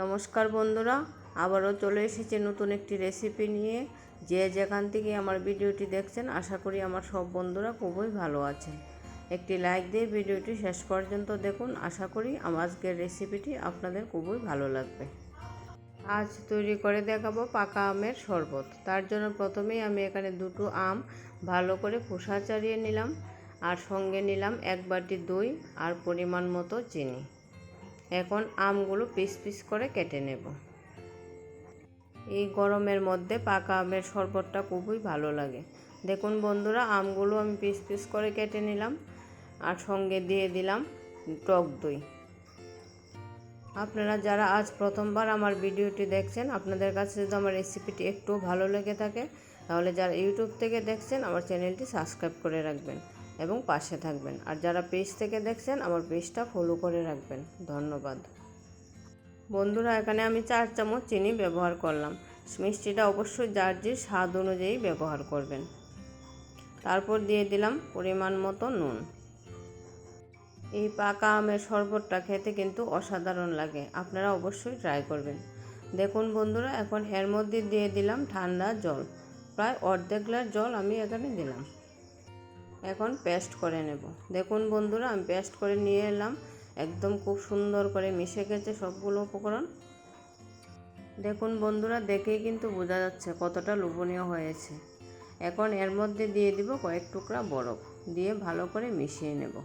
নমস্কার বন্ধুরা, আবারও চলে এসেছি নতুন একটি রেসিপি নিয়ে। যে যেখান থেকে আমার ভিডিওটি দেখছেন, আশা করি আমার সব বন্ধুরা খুবই ভালো আছেন। একটি লাইক দিয়ে ভিডিওটি শেষ পর্যন্ত দেখুন। আশা করি আমার আজকের রেসিপিটি আপনাদের খুবই ভালো লাগবে। আজ তৈরি করে দেখাবো পাকা আমের শরবত। তার জন্য প্রথমেই আমি এখানে দুটো আম ভালো করে খোসা ছাড়িয়ে নিলাম, আর সঙ্গে নিলাম 1 বাটি দই আর পরিমাণ মতো চিনি। এখন আমগুলো পিস পিস করে কেটে নেব। এই গরমের মধ্যে পাকা আমের শরবতটা খুবই ভালো লাগে। দেখুন বন্ধুরা, আমগুলো আমি পিস পিস করে কেটে নিলাম, আর সঙ্গে দিয়ে দিলাম টক দই। আপনারা যারা আজ প্রথমবার আমার ভিডিওটি দেখছেন, আপনাদের কাছে যদি আমার রেসিপিটি একটু ভালো লেগে থাকে, তাহলে যারা ইউটিউব থেকে দেখছেন আমার চ্যানেলটি সাবস্ক্রাইব করে রাখবেন এবং পাশে থাকবেন। আর যারা পেজ থেকে দেখছেন আমার পেজটা ফলো করে রাখবেন। ধন্যবাদ বন্ধুরা। এখানে আমি 4 চামচ চিনি ব্যবহার করলাম। মিষ্টিটা অবশ্যই যার যে স্বাদ অনুযায়ী ব্যবহার করবেন। তারপর দিয়ে দিলাম পরিমাণ মতো নুন। এই পাকা আমের শরবতটা খেতে কিন্তু অসাধারণ লাগে, আপনারা অবশ্যই ট্রাই করবেন। দেখুন বন্ধুরা, এখন এর মধ্যে দিয়ে দিলাম ঠান্ডা জল। প্রায় অর্ধেক গ্লাস জল আমি এখানে দিলাম। এখন পেস্ট করে নেব। দেখুন বন্ধুরা, আমি পেস্ট করে নিয়ে এলাম। একদম খুব সুন্দর করে মিশে গেছে সবগুলো উপকরণ। দেখুন বন্ধুরা, দেখেই কিন্তু বোঝা যাচ্ছে কতটা লোভনীয় হয়েছে। এখন এর মধ্যে দিয়ে দিব কয়েক টুকরা বরফ, দিয়ে ভালো করে মিশিয়ে নেব।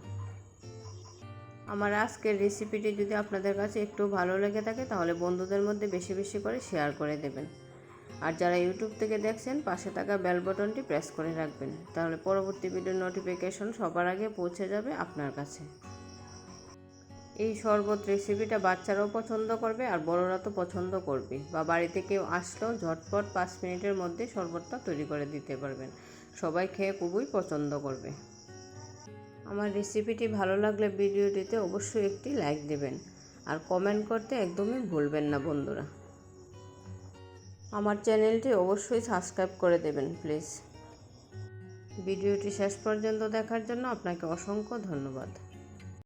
আমার আজকের রেসিপিটি যদি আপনাদের কাছে একটু ভালো লেগে থাকে, তাহলে বন্ধুদের মধ্যে বেশি বেশি করে শেয়ার করে দেবেন। আর যারা ইউটিউব থেকে দেখছেন, পাশে থাকা বেল বাটনটি প্রেস করে রাখবেন, তাহলে পরবর্তী ভিডিওর নোটিফিকেশন সবার আগে পৌঁছে যাবে আপনার কাছে। এই শরবত রেসিপিটা বাচ্চারাও পছন্দ করবে, আর বড়রা তো পছন্দ করবে। বা বাড়িতে কেউ আসলেও ঝটপট 5 মিনিটের মধ্যে শরবতটা তৈরি করে দিতে পারবেন। সবাই খেয়ে খুবই পছন্দ করবে। আমার রেসিপিটি ভালো লাগলে ভিডিওটিতে অবশ্যই একটি লাইক দেবেন, আর কমেন্ট করতে একদমই ভুলবেন না বন্ধুরা। আমার চ্যানেলটি অবশ্যই সাবস্ক্রাইব করে দেবেন প্লিজ। ভিডিওটি শেষ পর্যন্ত দেখার জন্য আপনাকে অসংখ্য ধন্যবাদ।